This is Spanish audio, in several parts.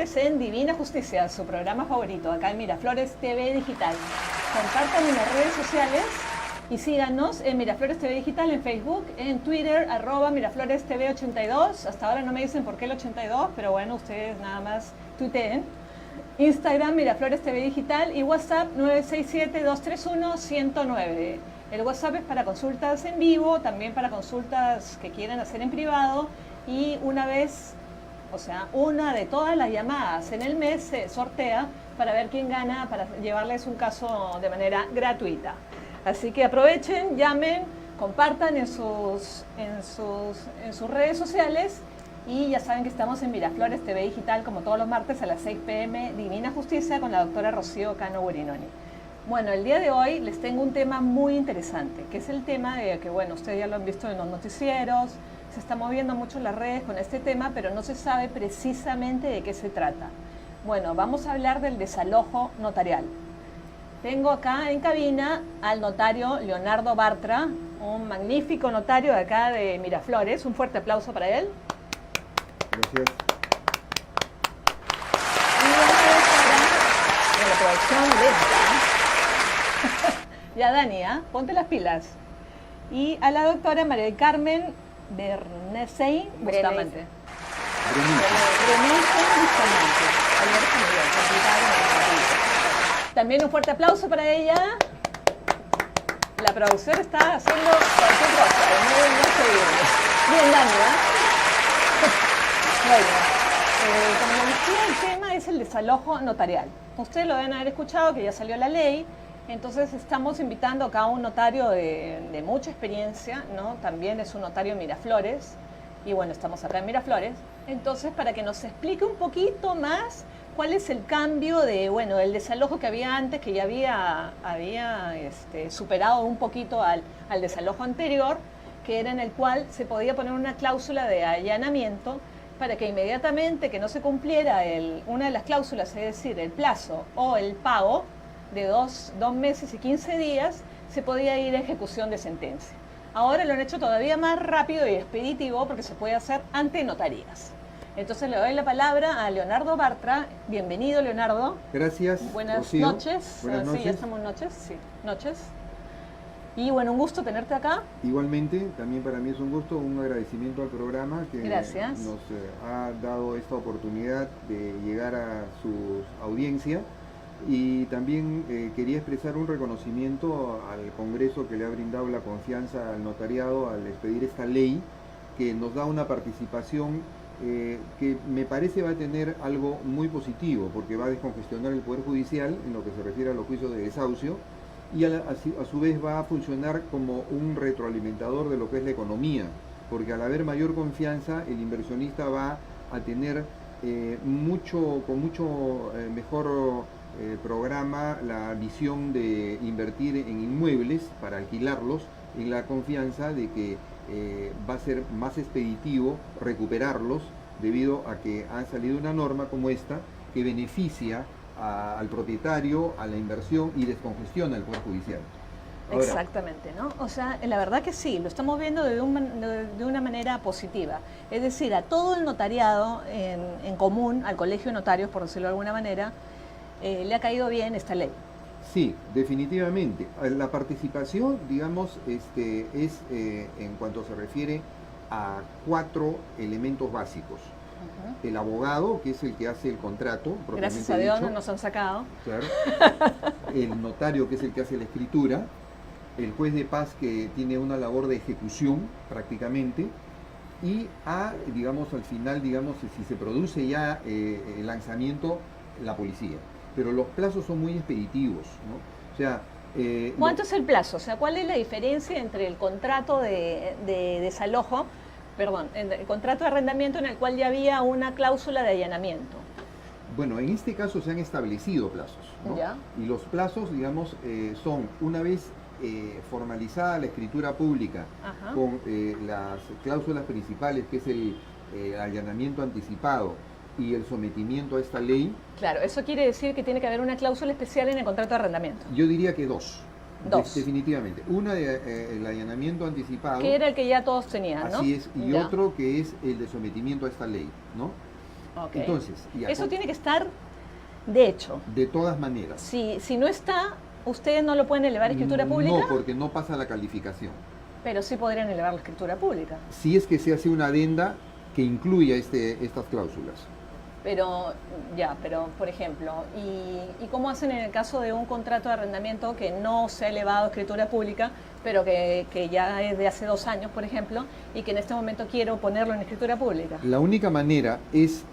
martes en Divina Justicia, su programa favorito, acá en Miraflores TV Digital. Compartan en las redes sociales y síganos en Miraflores TV Digital, en Facebook, en Twitter, @Miraflores TV 82. Hasta ahora no me dicen por qué el 82, pero bueno, ustedes nada más tuiteen. Instagram, Miraflores TV Digital, y WhatsApp 967-231-109. El WhatsApp es para consultas en vivo, también para consultas que quieran hacer en privado, y una vez, o sea, una de todas las llamadas en el mes se sortea para ver quién gana, para llevarles un caso de manera gratuita. Así que aprovechen, llamen, compartan en sus redes sociales, y ya saben que estamos en Miraflores TV Digital como todos los martes a las 6 p.m. Divina Justicia con la doctora Rocío Cano Gurinoni. Bueno, el día de hoy les tengo un tema muy interesante, que es el tema de que, bueno, ustedes ya lo han visto en los noticieros, se está moviendo mucho en las redes con este tema, pero no se sabe precisamente de qué se trata. Bueno, vamos a hablar del desalojo notarial. Tengo acá en cabina al notario Leonardo Bartra, un magnífico notario de acá de Miraflores. Un fuerte aplauso para él. Gracias. Y de la producción lenta. Ya, Dani, ponte las pilas. Y a la doctora María del Carmen Bernesey Bustamante. También un fuerte aplauso para ella. La producción está haciendo cualquier cosa, no se viene. Bien, Dani, Bueno, como les decía, el tema es el desalojo notarial. Ustedes lo deben haber escuchado, que ya salió la ley. Entonces estamos invitando acá a un notario de mucha experiencia, ¿no? También es un notario en Miraflores. Y bueno, estamos acá en Miraflores. Entonces, para que nos explique un poquito más cuál es el cambio de, bueno, el desalojo que había antes, que ya había superado un poquito al desalojo anterior, que era en el cual se podía poner una cláusula de allanamiento para que inmediatamente que no se cumpliera una de las cláusulas, es decir, el plazo o el pago de 2 meses y 15 días, se podía ir a ejecución de sentencia. Ahora lo han hecho todavía más rápido y expeditivo porque se puede hacer ante notarías. Entonces le doy la palabra a Leonardo Bartra. Bienvenido, Leonardo. Gracias. Buenas Rocío. noches. Buenas noches. Sí, ya estamos noches. Sí, noches. Y bueno, un gusto tenerte acá. Igualmente, también para mí es un gusto, un agradecimiento al programa que Gracias. nos ha dado esta oportunidad de llegar a su audiencia. Y también quería expresar un reconocimiento al Congreso que le ha brindado la confianza al notariado al expedir esta ley, que nos da una participación que me parece va a tener algo muy positivo, porque va a descongestionar el Poder Judicial en lo que se refiere a los juicios de desahucio, y a su vez va a funcionar como un retroalimentador de lo que es la economía, porque al haber mayor confianza, el inversionista va a tener con mucho mejor programa la visión de invertir en inmuebles para alquilarlos, en la confianza de que va a ser más expeditivo recuperarlos, debido a que ha salido una norma como esta que beneficia al propietario, a la inversión y descongestiona el Poder Judicial. Ahora, exactamente, ¿no? O sea, la verdad que sí, lo estamos viendo de una manera positiva. Es decir, a todo el notariado en común, al colegio de notarios, por decirlo de alguna manera, le ha caído bien esta ley. Sí, definitivamente. La participación, digamos, es en cuanto se refiere a 4 elementos básicos. Uh-huh. El abogado, que es el que hace el contrato, gracias a Dios dicho, no nos han sacado. Claro. El notario, que es el que hace la escritura. El juez de paz, que tiene una labor de ejecución prácticamente. Y digamos, al final, digamos, si se produce ya el lanzamiento, la policía. Pero los plazos son muy expeditivos, ¿no? O sea, ¿cuánto es el plazo? O sea, ¿cuál es la diferencia entre el contrato de desalojo, el contrato de arrendamiento en el cual ya había una cláusula de allanamiento? Bueno, en este caso se han establecido plazos, ¿no? ¿Ya? Y los plazos, digamos, son una vez formalizada la escritura pública. Ajá. Con las cláusulas principales, que es el allanamiento anticipado y el sometimiento a esta ley. Claro, eso quiere decir que tiene que haber una cláusula especial en el contrato de arrendamiento. Yo diría que 2. Definitivamente. Una de el allanamiento anticipado. Que era el que ya todos tenían, ¿no? Así es. Y ya. Otro que es el de sometimiento a esta ley, ¿no? Ok. Entonces, Eso tiene que estar de hecho. de todas maneras. Si no está, ¿ustedes no lo pueden elevar a escritura pública? No, porque no pasa la calificación. Pero sí podrían elevar la escritura pública. Si es que se hace una adenda que incluya estas cláusulas. Pero, por ejemplo, ¿y cómo hacen en el caso de un contrato de arrendamiento que no se ha elevado a escritura pública, pero que ya es de hace 2 años, por ejemplo, y que en este momento quiero ponerlo en escritura pública? La única manera es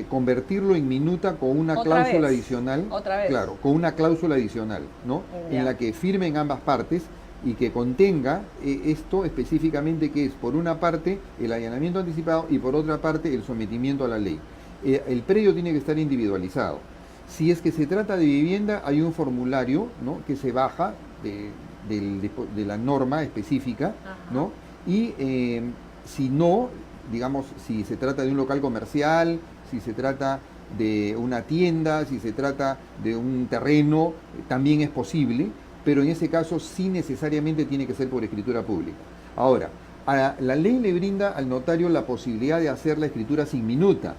convertirlo en minuta con una cláusula adicional. Otra vez. Claro, con una cláusula adicional, ¿no? Ya. En la que firmen ambas partes y que contenga esto específicamente, que es por una parte el allanamiento anticipado y por otra parte el sometimiento a la ley. El predio tiene que estar individualizado. Si es que se trata de vivienda, hay un formulario, ¿no?, que se baja de la norma específica, ¿no? Y si no, digamos, si se trata de un local comercial, si se trata de una tienda, si se trata de un terreno, también es posible, pero en ese caso sí necesariamente tiene que ser por escritura pública. Ahora, la ley le brinda al notario la posibilidad de hacer la escritura sin minuta,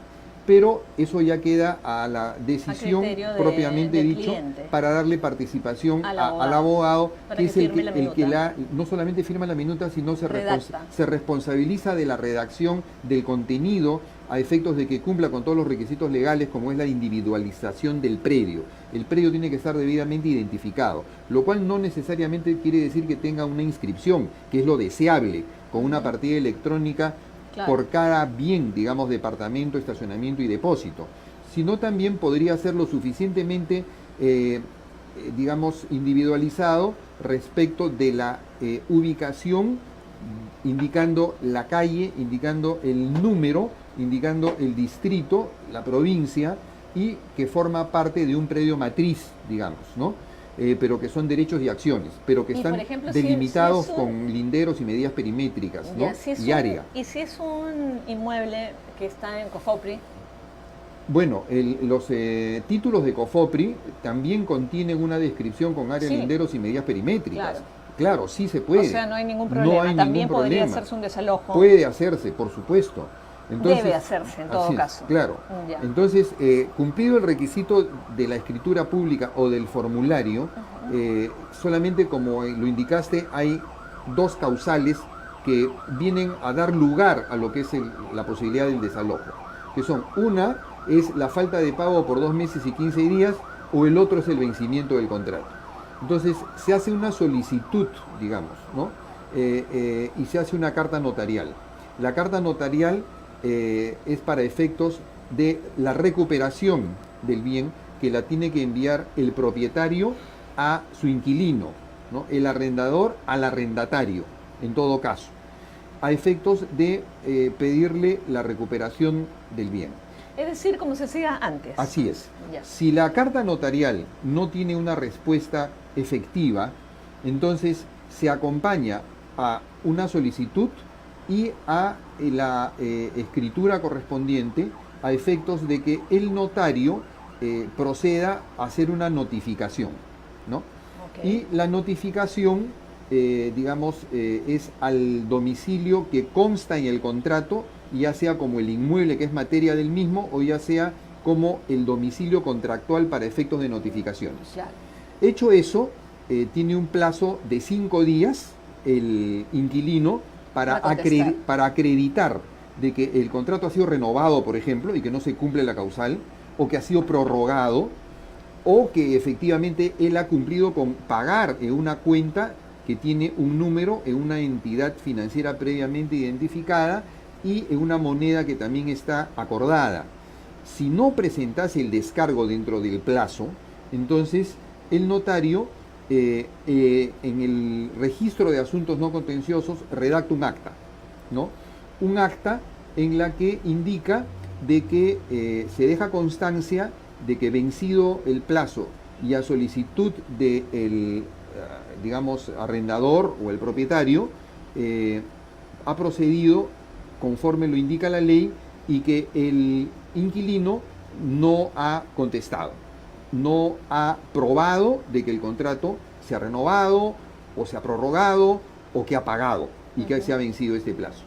pero eso ya queda a la decisión propiamente dicho, para darle participación al abogado, que es el que no solamente firma la minuta, sino se responsabiliza de la redacción del contenido a efectos de que cumpla con todos los requisitos legales, como es la individualización del predio. El predio tiene que estar debidamente identificado, lo cual no necesariamente quiere decir que tenga una inscripción, que es lo deseable, con una partida electrónica por cada bien, digamos, departamento, estacionamiento y depósito, sino también podría ser lo suficientemente, digamos, individualizado respecto de la ubicación, indicando la calle, indicando el número, indicando el distrito, la provincia, y que forma parte de un predio matriz, digamos, ¿no? Pero que son derechos y acciones, pero que están ejemplo, delimitados con linderos y medidas perimétricas, ¿no? Y área. ¿Y si es un inmueble que está en COFOPRI? Bueno, los títulos de COFOPRI también contienen una descripción con área, linderos y medidas perimétricas. Claro, sí se puede. O sea, no hay ningún problema. No hay también podría hacerse un desalojo. Puede hacerse, por supuesto. Entonces, debe hacerse en todo caso. Claro. Ya. Entonces, cumplido el requisito de la escritura pública o del formulario, solamente como lo indicaste, hay 2 causales que vienen a dar lugar a lo que es la posibilidad del desalojo. Que son, una es la falta de pago por 2 meses y 15 días, o el otro es el vencimiento del contrato. Entonces, se hace una solicitud, digamos, ¿no? Y se hace una carta notarial. La carta notarial es para efectos de la recuperación del bien, que la tiene que enviar el propietario a su inquilino, ¿no? El arrendador al arrendatario, en todo caso, a efectos de pedirle la recuperación del bien. Es decir, como se hacía antes. Así es. Si la carta notarial no tiene una respuesta efectiva, entonces se acompaña a una solicitud y a la escritura correspondiente, a efectos de que el notario proceda a hacer una notificación, ¿no? Y la notificación, digamos, es al domicilio que consta en el contrato, ya sea como el inmueble que es materia del mismo, o ya sea como el domicilio contractual para efectos de notificaciones. Claro. Hecho eso, tiene un plazo de 5 días el inquilino para acreditar de que el contrato ha sido renovado, por ejemplo, y que no se cumple la causal, o que ha sido prorrogado, o que efectivamente él ha cumplido con pagar en una cuenta que tiene un número en una entidad financiera previamente identificada y en una moneda que también está acordada. Si no presentase el descargo dentro del plazo, entonces el notario en el registro de asuntos no contenciosos redacta un acta, ¿no? Un acta en la que indica de que se deja constancia de que, vencido el plazo y a solicitud del, digamos, arrendador o el propietario, ha procedido conforme lo indica la ley, y que el inquilino no ha contestado, no ha probado de que el contrato se ha renovado o se ha prorrogado o que ha pagado y que se ha vencido este plazo.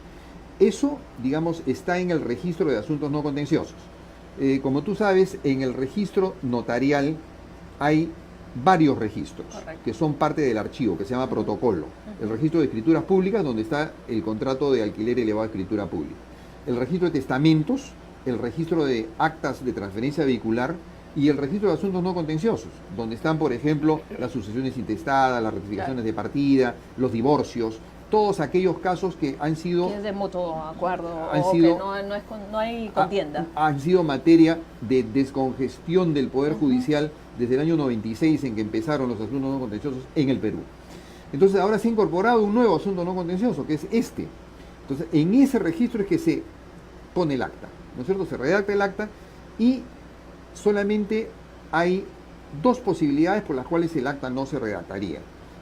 Eso, digamos, está en el registro de asuntos no contenciosos. Como tú sabes, en el registro notarial hay varios registros. Correcto. Que son parte del archivo, que se llama protocolo. El registro de escrituras públicas, donde está el contrato de alquiler elevado a escritura pública. El registro de testamentos, el registro de actas de transferencia vehicular y el registro de asuntos no contenciosos, donde están, por ejemplo, las sucesiones intestadas, las rectificaciones de partida, los divorcios, todos aquellos casos que han sido... Que es de mutuo acuerdo han o sido, que no hay contienda. Han sido materia de descongestión del Poder Judicial desde el año 96, en que empezaron los asuntos no contenciosos en el Perú. Entonces ahora se ha incorporado un nuevo asunto no contencioso, que es este. Entonces en ese registro es que se pone el acta, ¿no es cierto? Se redacta el acta y solamente hay dos posibilidades por las cuales el acta no se redactaría,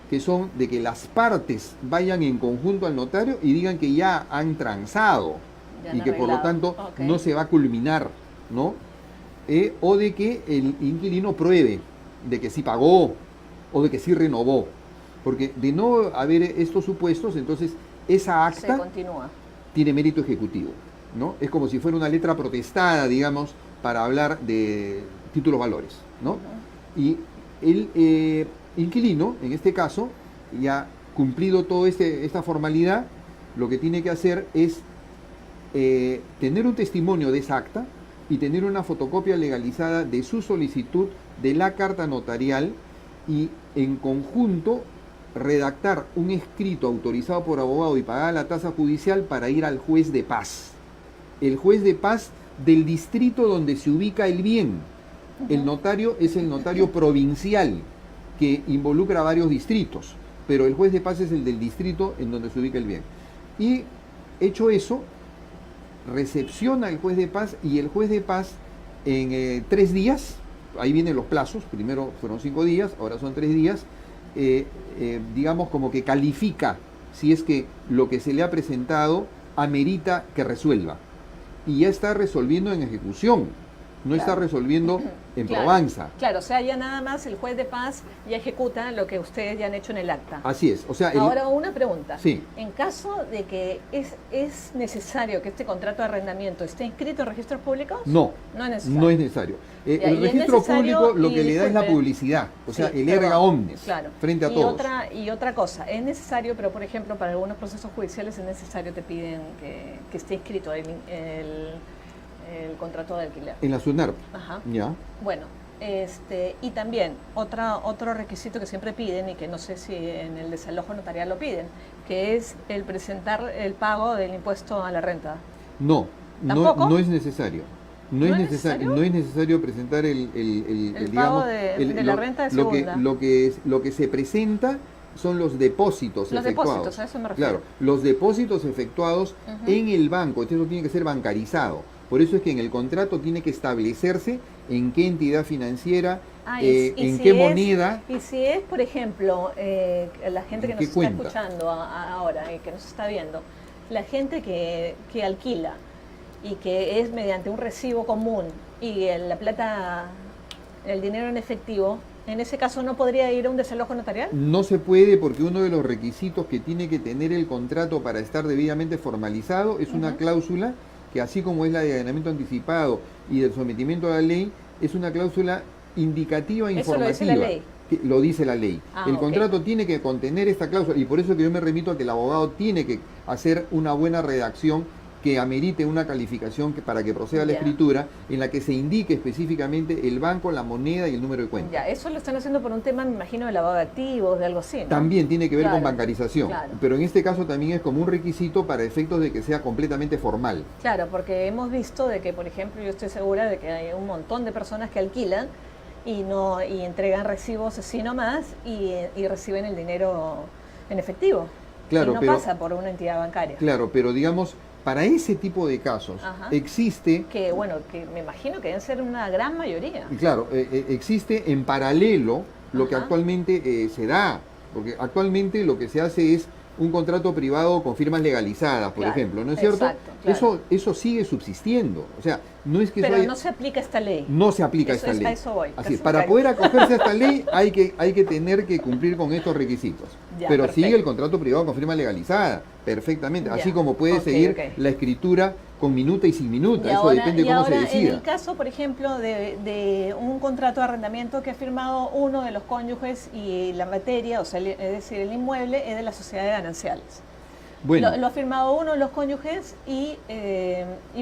que son de que las partes vayan en conjunto al notario y digan que ya han transado y que por lo tanto no se va a culminar, ¿no? O de que el inquilino pruebe de que sí pagó o de que sí renovó, porque de no haber estos supuestos, entonces esa acta tiene mérito ejecutivo, ¿no? Es como si fuera una letra protestada, digamos, para hablar de títulos valores, ¿no? Y el inquilino, en este caso, ya cumplido toda esta formalidad, lo que tiene que hacer es tener un testimonio de esa acta y tener una fotocopia legalizada de su solicitud de la carta notarial y en conjunto redactar un escrito autorizado por abogado y pagar la tasa judicial para ir al juez de paz. El juez de paz del distrito donde se ubica el bien. El notario es el notario provincial que involucra a varios distritos, pero el juez de paz es el del distrito en donde se ubica el bien. Y hecho eso, recepciona el juez de paz y el juez de paz en 3 días, ahí vienen los plazos, primero fueron 5 días, ahora son 3 días, digamos como que califica si es que lo que se le ha presentado amerita que resuelva. Y ya está resolviendo en ejecución, no está resolviendo en probanza. Claro, o sea, ya nada más el juez de paz ya ejecuta lo que ustedes ya han hecho en el acta. Así es. O sea, ahora una pregunta. Sí. En caso de que es necesario que este contrato de arrendamiento esté inscrito en registros públicos, no es necesario. No es necesario. El registro público lo que le da es la publicidad, o sea, el erga omnes, frente a todos. Y otra cosa, es necesario, pero por ejemplo, para algunos procesos judiciales es necesario, te piden que esté inscrito el contrato de alquiler. En la SUNARP. Ajá. Ya. Bueno, y también otro requisito que siempre piden, y que no sé si en el desalojo notarial lo piden, que es el presentar el pago del impuesto a la renta. No es necesario. No es necesario presentar el pago de la renta de segunda. Lo que se presenta son los depósitos efectuados. Los depósitos, a eso me refiero. Claro, los depósitos efectuados en el banco, esto tiene que ser bancarizado. Por eso es que en el contrato tiene que establecerse en qué entidad financiera, en qué moneda. Y si es, por ejemplo, la gente que nos está escuchando ahora y que nos está viendo, la gente que alquila y que es mediante un recibo común y la plata, el dinero en efectivo, ¿en ese caso no podría ir a un desalojo notarial? No se puede, porque uno de los requisitos que tiene que tener el contrato para estar debidamente formalizado es una cláusula que, así como es la de allanamiento anticipado y del sometimiento a la ley, es una cláusula indicativa e informativa. ¿Eso lo dice la ley? Lo dice la ley. El contrato tiene que contener esta cláusula, y por eso que yo me remito a que el abogado tiene que hacer una buena redacción que amerite una calificación para que proceda la escritura, en la que se indique específicamente el banco, la moneda y el número de cuenta. Ya, eso lo están haciendo por un tema, me imagino, de lavado de activos, de algo así, ¿no? También tiene que ver con bancarización, pero en este caso también es como un requisito para efectos de que sea completamente formal. Claro, porque hemos visto de que, por ejemplo, yo estoy segura de que hay un montón de personas que alquilan y entregan recibos así nomás y reciben el dinero en efectivo. Claro, y no pasa por una entidad bancaria. Claro, pero digamos, para ese tipo de casos existe... Que me imagino que deben ser una gran mayoría. Claro, existe en paralelo lo que actualmente se da, porque actualmente lo que se hace es un contrato privado con firmas legalizadas, por ejemplo, ¿no es cierto? Exacto, claro. Eso sigue subsistiendo, o sea, no es que... Pero no se aplica esta ley. No se aplica esta ley. A eso voy. Así es, para poder acogerse a esta ley hay que tener que cumplir con estos requisitos. Ya, pero perfecto. sigue el contrato privado con firma legalizada, perfectamente, así Ya, como puede ok, seguir ok. la escritura con minuta y sin minuta, Y eso ahora, depende de cómo se en decida. el caso, por ejemplo, de un contrato de arrendamiento que ha firmado uno de los cónyuges y la materia, o sea, es decir, el inmueble es de la sociedad de gananciales. Bueno, Lo ha firmado uno de los cónyuges y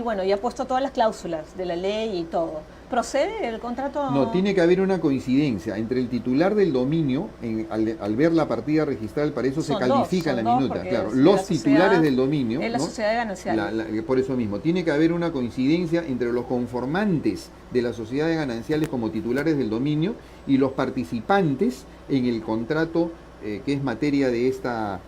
bueno, y ha puesto todas las cláusulas de la ley y todo. ¿Procede el contrato? no, tiene que haber una coincidencia entre el titular del dominio, al ver la partida registral, para eso se Son califica dos, la son dos, minuta, porque claro. es de la Los sociedad- titulares del dominio, es la ¿no? sociedad de gananciales. Por eso mismo, tiene que haber una coincidencia entre los conformantes de la sociedad de gananciales como titulares del dominio y los participantes en el contrato que es materia de esta,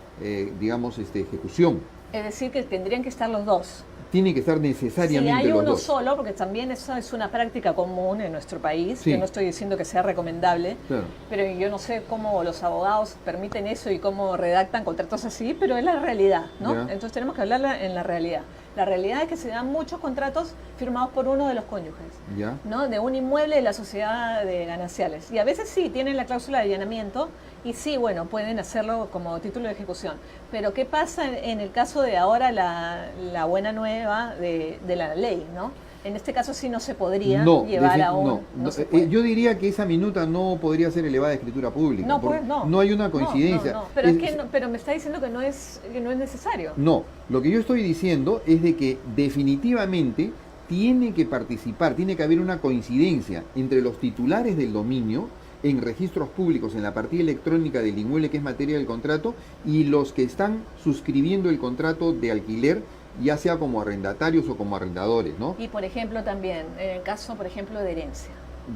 digamos, ejecución. Es decir, que tendrían que estar los dos. Tiene que estar Si necesariamente hay los uno dos. solo, porque también eso es una práctica común en nuestro país, Sí. que no estoy diciendo que sea recomendable, Claro. pero yo no sé cómo los abogados permiten eso y cómo redactan contratos así, pero es la realidad, ¿no? Ya. Entonces tenemos que hablarla en la realidad. La realidad es que se dan muchos contratos firmados por uno de los cónyuges, ¿Ya? ¿no? De un inmueble de la sociedad de gananciales. Y a veces sí, tienen la cláusula de allanamiento y sí, bueno, pueden hacerlo como título de ejecución. Pero ¿qué pasa en el caso de ahora la buena nueva de la ley, ¿no? En este caso sí no se podría llevar a un... no se puede. Yo diría que esa minuta no podría ser elevada a escritura pública. No, porque pues no. No hay una coincidencia. No. Pero, pero me está diciendo que no es necesario. No, lo que yo estoy diciendo es de que definitivamente tiene que participar, tiene que haber una coincidencia entre los titulares del dominio en registros públicos, en la partida electrónica del inmueble que es materia del contrato, y los que están suscribiendo el contrato de alquiler, ya sea como arrendatarios o como arrendadores, ¿no? Y por ejemplo también, en el caso, por ejemplo, de herencia.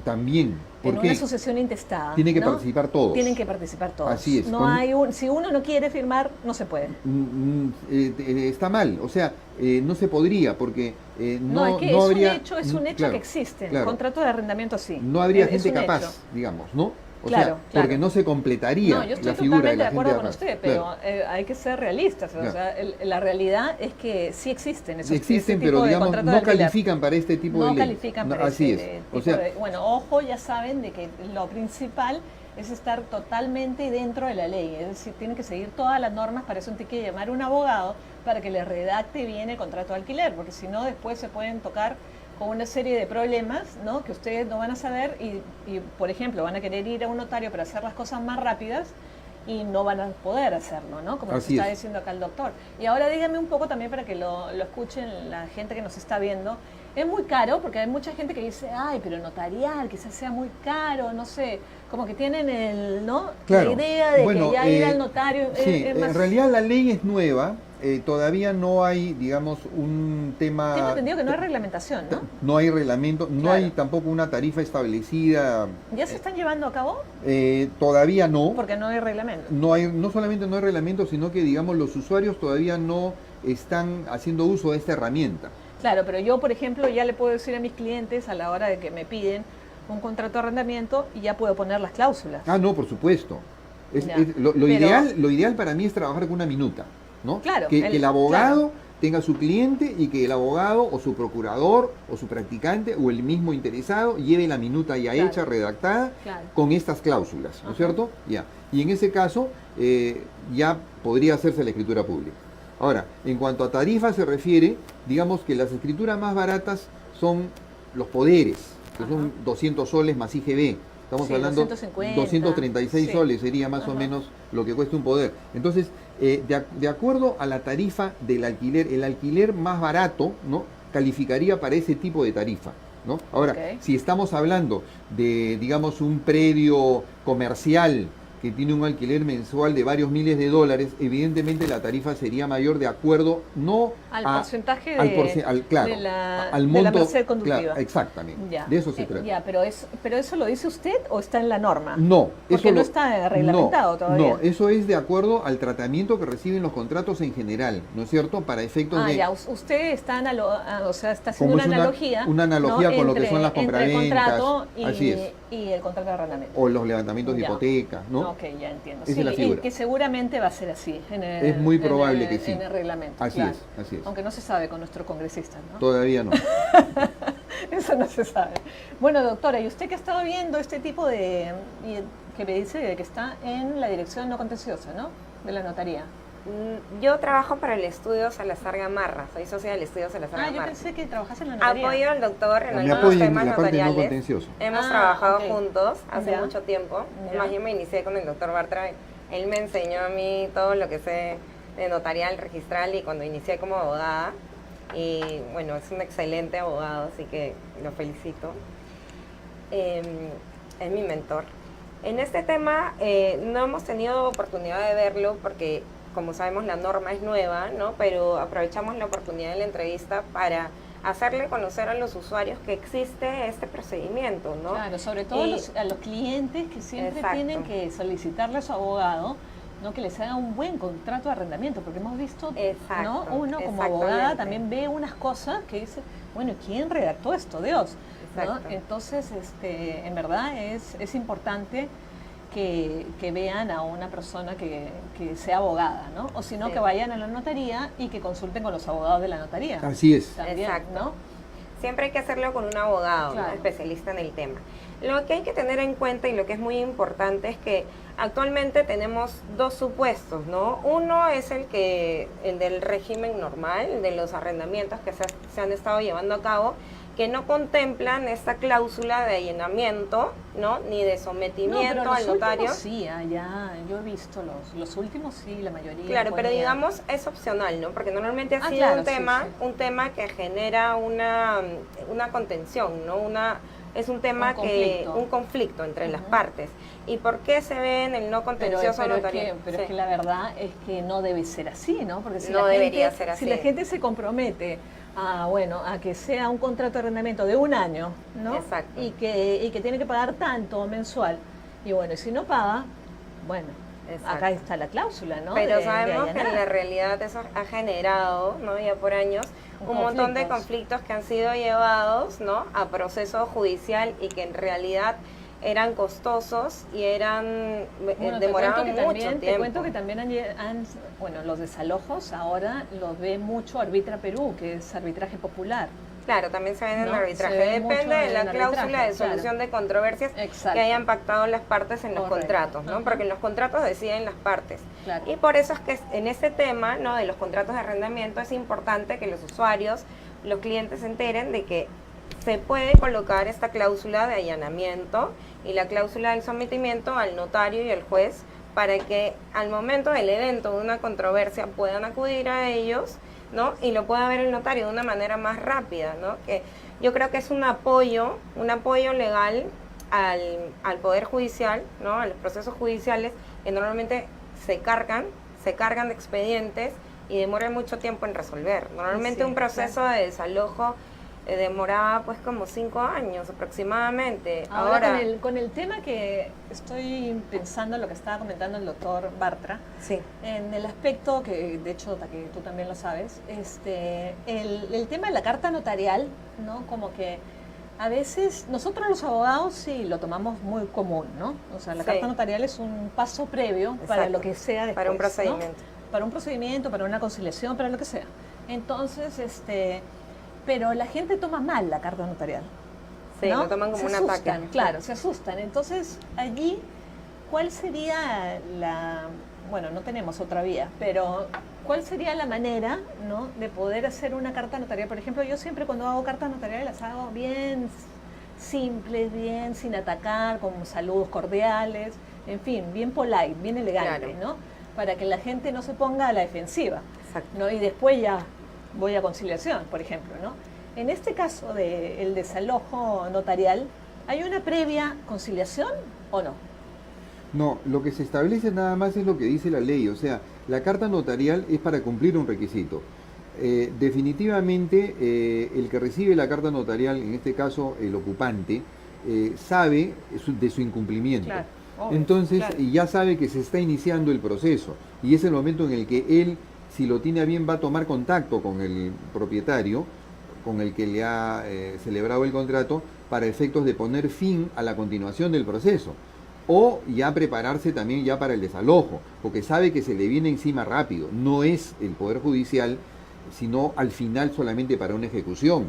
También, En porque una sucesión intestada. tienen que ¿no? participar todos. Tienen que participar todos. Así es. No hay si uno no quiere firmar, no se puede. Está mal, o sea, no se podría, porque No, es que no habría, es un hecho claro, que existe. claro. Contrato de arrendamiento sí. No habría Es gente un capaz, hecho. digamos, ¿no? O Claro, sea, claro. porque no se completaría No, yo estoy la figura de totalmente de la acuerdo gente con capaz. usted, pero Claro. hay que ser realistas. Claro. O sea, la realidad es que sí existen esos Existen, ese pero tipo de digamos, contratos de no alquiler. califican para este tipo de No ley. califican No, para así ese es. tipo O sea, de... Bueno, ojo, ya saben de que lo principal es estar totalmente dentro de la ley. Es decir, tienen que seguir todas las normas, para eso tiene que llamar a un abogado para que le redacte bien el contrato de alquiler, porque si no después se pueden tocar con una serie de problemas, ¿no? Que ustedes no van a saber y, por ejemplo, van a querer ir a un notario para hacer las cosas más rápidas y no van a poder hacerlo, ¿no? Como nos Así está es. diciendo acá el doctor. Y ahora dígame un poco también para que lo escuchen la gente que nos está viendo. Es muy caro porque hay mucha gente que dice, ay, pero notarial, quizás sea muy caro, no sé, como que tienen ¿no? claro. La idea de Bueno, que ya ir al notario sí, es más... en realidad la ley es nueva, todavía no hay, digamos, un tema... Tengo entendido que no hay reglamentación, ¿no? No hay reglamento, no Claro. hay tampoco una tarifa establecida. ¿Ya se están llevando a cabo? Todavía no. Porque no hay reglamento. No solamente no hay reglamento, sino que, digamos, los usuarios todavía no están haciendo uso de esta herramienta. Claro, pero yo, por ejemplo, ya le puedo decir a mis clientes a la hora de que me piden un contrato de arrendamiento y ya puedo poner las cláusulas. Ah, no, por supuesto. Ya. Lo Pero- ideal para mí es trabajar con una minuta, ¿no? Claro, Que el abogado claro. tenga su cliente y que el abogado o su procurador o su practicante o el mismo interesado lleve la minuta ya Claro. hecha, redactada, Claro. con estas cláusulas, ¿no es Ajá. cierto? Ya. Y en ese caso ya podría hacerse la escritura pública. Ahora, en cuanto a tarifa se refiere, digamos que las escrituras más baratas son los poderes, que Ajá. son 200 soles más IGB. Estamos Sí, hablando 250, 236 sí. soles sería más o Ajá. menos lo que cuesta un poder. Entonces, de acuerdo a la tarifa del alquiler, el alquiler más barato, ¿no?, calificaría para ese tipo de tarifa, ¿no? Ahora, Ok. si estamos hablando de, digamos, un predio comercial que tiene un alquiler mensual de varios miles de dólares, evidentemente la tarifa sería mayor de acuerdo no Al a- porcentaje al de, claro, de la, al de monto, la merced conductiva. claro, exactamente. Ya. De eso se trata. Ya, pero eso lo dice usted o está en la norma. No, Porque eso no está reglamentado todavía. No, eso es de acuerdo al tratamiento que reciben los contratos en general, ¿no es cierto? Para efectos de... Ya, usted está, o sea, está Como haciendo es una analogía. una analogía ¿no? con lo que son las entre el compraventas, contrato así es. y el contrato de arrendamiento. O los levantamientos de Ya. hipoteca, ¿no? Ok, ya entiendo. Esa es la y figura. que seguramente va a ser así. Es muy probable que sí. En el reglamento. Así claro. es, así es. Aunque no se sabe con nuestros congresistas, ¿no? Todavía no. Eso no se sabe. Bueno, doctora, ¿y usted que ha estado viendo este tipo que me dice que está en la dirección no contenciosa, ¿no? De la notaría. Yo trabajo para el estudio Salazar Gamarra, soy socia del estudio Salazar Yo Gamarra. pensé que trabajas en la notaría. Apoyo al doctor en Me algunos apoya en temas la parte no notariales. contenciosa. Hemos trabajado ok. juntos hace Ya. mucho tiempo. Ya. Más yo me inicié con el doctor Bartra. Él me enseñó a mí todo lo que sé de notarial, registral y cuando inicié como abogada. Y bueno, es un excelente abogado, así que lo felicito. Es mi mentor. En este tema no hemos tenido oportunidad de verlo porque, como sabemos, la norma es nueva, ¿no? Pero aprovechamos la oportunidad de la entrevista para hacerle conocer a los usuarios que existe este procedimiento, ¿no? Claro, sobre todo a los clientes que siempre Exacto. tienen que solicitarle a su abogado, ¿no? Que les haga un buen contrato de arrendamiento, porque hemos visto, Exacto, ¿no? Uno como exactamente. abogada también ve unas cosas que dice, bueno, ¿quién redactó esto? Dios, ¿no? Exacto. Entonces, en verdad es importante que vean a una persona que sea abogada, ¿no? O si no, Sí. que vayan a la notaría y que consulten con los abogados de la notaría. Así es. También, Exacto. ¿no? Siempre hay que hacerlo con un abogado, ¿no? Claro. Especialista en el tema. Lo que hay que tener en cuenta y lo que es muy importante es que actualmente tenemos dos supuestos, ¿no? Uno es el del régimen normal, el de los arrendamientos que se han estado llevando a cabo, que no contemplan esta cláusula de allanamiento, ¿no? Ni de sometimiento pero al los notario. últimos sí, ya, yo he visto los últimos sí, la mayoría. Claro, pero ponía. digamos es opcional, ¿no? Porque normalmente ha sido claro, un sí, tema, sí. un tema que genera una contención, ¿no? Es un tema un conflicto entre las partes. ¿Y por qué se ve en el no contencioso notario? Pero Sí. es que la verdad es que no debe ser así, ¿no? Porque si No la debería gente, ser así. Si la gente se compromete a que sea un contrato de arrendamiento de un año, ¿no? Exacto. Y que tiene que pagar tanto mensual. Y bueno, y si no paga, bueno, Exacto. acá está la cláusula, ¿no? Pero De sabemos que en allanar. la realidad eso ha generado, ¿no? Ya por años, un montón de conflictos que han sido llevados, ¿no? A proceso judicial y que en realidad eran costosos y Bueno, demoraban mucho tiempo. Te cuento que también bueno, los desalojos ahora los ve mucho Arbitra Perú, que es arbitraje popular. Claro, también se ven en ¿No? arbitraje. Se ve Depende mucho de la en cláusula arbitraje, de solución de controversias Exacto. que hayan pactado las partes en los Correcto. contratos, ¿no? Ajá. Porque en los contratos deciden las partes. Claro. Y por eso es que en este tema, ¿no? De los contratos de arrendamiento es importante que los usuarios, los clientes se enteren de que se puede colocar esta cláusula de allanamiento y la cláusula del sometimiento al notario y al juez para que al momento del evento de una controversia puedan acudir a ellos, ¿no? Y lo pueda ver el notario de una manera más rápida, ¿no? Que yo creo que es un apoyo legal al Poder Judicial, ¿no? A los procesos judiciales que normalmente se cargan de expedientes y demoran mucho tiempo en resolver. Normalmente Sí, un proceso de desalojo demoraba pues como 5 años aproximadamente. Ahora con el tema que estoy pensando, lo que estaba comentando el doctor Bartra, sí. en el aspecto que de hecho que tú también lo sabes, el tema de la carta notarial, ¿no? Como que a veces nosotros los abogados sí lo tomamos muy común, ¿no? O sea, la Sí. carta notarial es un paso previo para Exacto. lo que sea después, Para un ¿no? procedimiento. Para un procedimiento, para una conciliación, para lo que sea. Entonces, pero la gente toma mal la carta notarial. Sí, ¿no? lo toman como Se un asustan, ataque. claro, se asustan. Entonces, allí, ¿cuál sería bueno, no tenemos otra vía, pero ¿cuál sería la manera, ¿no? De poder hacer una carta notarial? Por ejemplo, yo siempre cuando hago cartas notariales las hago bien simples, bien sin atacar, con saludos cordiales, en fin, bien polite, bien elegante, Claro. ¿no? Para que la gente no se ponga a la defensiva, Exacto. ¿no? Y después ya voy a conciliación, por ejemplo, ¿no? En este caso del desalojo notarial, ¿hay una previa conciliación o no? No, lo que se establece nada más es lo que dice la ley, o sea, la carta notarial es para cumplir un requisito. Definitivamente el que recibe la carta notarial, en este caso el ocupante, sabe de su incumplimiento. Claro, obvio, Entonces, claro. y ya sabe que se está iniciando el proceso y es el momento en el que él, si lo tiene a bien, va a tomar contacto con el propietario con el que le ha celebrado el contrato para efectos de poner fin a la continuación del proceso o ya prepararse también ya para el desalojo, porque sabe que se le viene encima rápido, no es el Poder Judicial, sino al final solamente para una ejecución.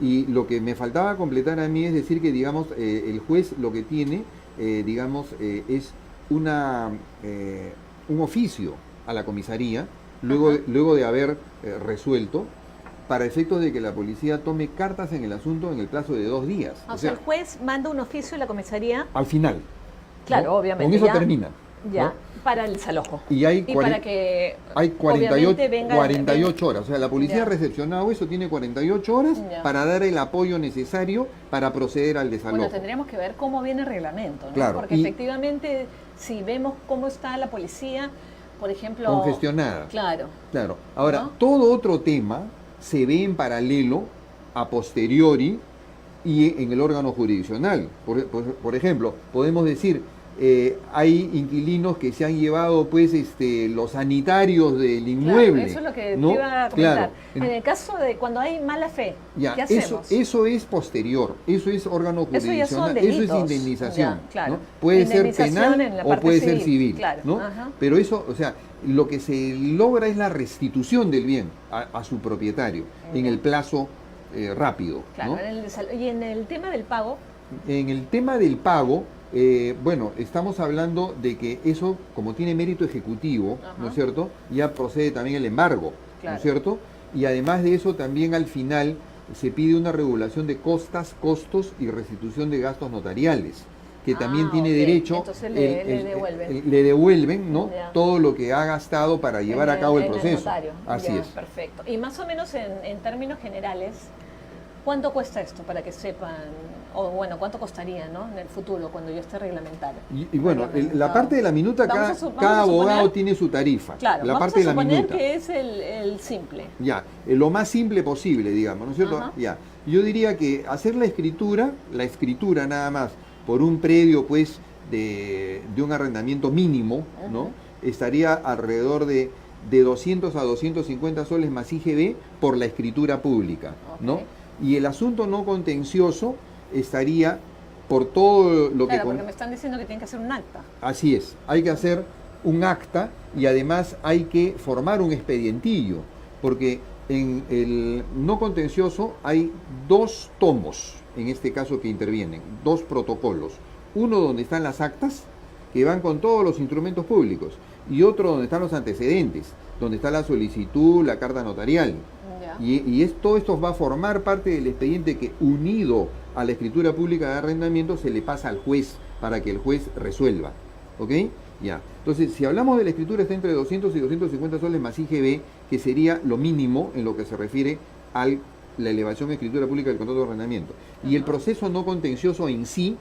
Y lo que me faltaba completar a mí es decir que, digamos, el juez lo que tiene, digamos, es una, un oficio a la comisaría, luego de haber resuelto, para efectos de que la policía tome cartas en el asunto en el plazo de 2 días. O sea, el juez manda un oficio a la comisaría. Al final. Claro, ¿no? obviamente. Con eso ya, termina. Ya, ¿no? para el desalojo. Y hay, para que hay 48, 48 horas. O sea, la policía ya. ha recepcionado eso, tiene 48 horas Ya. para dar el apoyo necesario para proceder al desalojo. Bueno, tendríamos que ver cómo viene el reglamento, ¿no? Claro, Porque y- efectivamente, si vemos cómo está la policía, por ejemplo... Congestionada. Claro. Claro. Ahora, ¿no? todo otro tema se ve en paralelo, a posteriori y en el órgano jurisdiccional. Por ejemplo, podemos decir, hay inquilinos que se han llevado pues los sanitarios del inmueble. Claro, eso es lo que ¿no? te iba a comentar. Claro. En el caso de cuando hay mala fe, Ya, ¿qué hacemos? eso es posterior, eso es órgano Eso ya son jurisdiccional, eso es delitos. indemnización. Ya, claro. ¿no? Puede ser Indemnización penal en la o parte puede ser civil, civil. claro. ¿no? Ajá. Pero eso, o sea, lo que se logra es la restitución del bien a su propietario en Ya. el plazo rápido. Claro, ¿no? y en el tema del pago, En el tema del pago, bueno, estamos hablando de que eso, como tiene mérito ejecutivo, Ajá. ¿no es cierto? Ya procede también el embargo, ¿no Claro. es cierto? Y además de eso, también al final se pide una regulación de costos y restitución de gastos notariales, que también tiene ok. derecho, Entonces le devuelven. le devuelven, ¿no? Ya. todo lo que ha gastado para llevar a cabo el proceso. notario. Así Ya, es. Perfecto. Y más o menos en términos generales, ¿cuánto cuesta esto para que sepan, o bueno, cuánto costaría, ¿no? En el futuro, cuando yo esté reglamentado? Y bueno, la Reglamentado. parte de la minuta, Vamos cada, a cada suponer- abogado tiene su tarifa. Claro, la vamos parte a de la suponer minuta. que es el simple. Ya, lo más simple posible, digamos, ¿no es cierto? Ajá. Ya. Yo diría que hacer la escritura nada más, por un predio, pues, de un arrendamiento mínimo, ¿no? Ujú. Estaría alrededor de 200 a 250 soles más IGB por la escritura pública, ¿no? Ok. Y el asunto no contencioso estaría por todo lo Claro, que... porque me están diciendo que tienen que hacer un acta. Así es, hay que hacer un acta y además hay que formar un expedientillo, porque en el no contencioso hay 2 tomos, en este caso que intervienen, 2 protocolos. Uno donde están las actas, que van con todos los instrumentos públicos, y otro donde están los antecedentes, donde está la solicitud, la carta notarial. Ya. Y todo esto va a formar parte del expediente que, unido a la escritura pública de arrendamiento, se le pasa al juez para que el juez resuelva. ¿Ok? Ya. Entonces, si hablamos de la escritura, está entre 200 y 250 soles más IGB, que sería lo mínimo en lo que se refiere a la elevación de escritura pública del contrato de arrendamiento. Y el proceso no contencioso en sí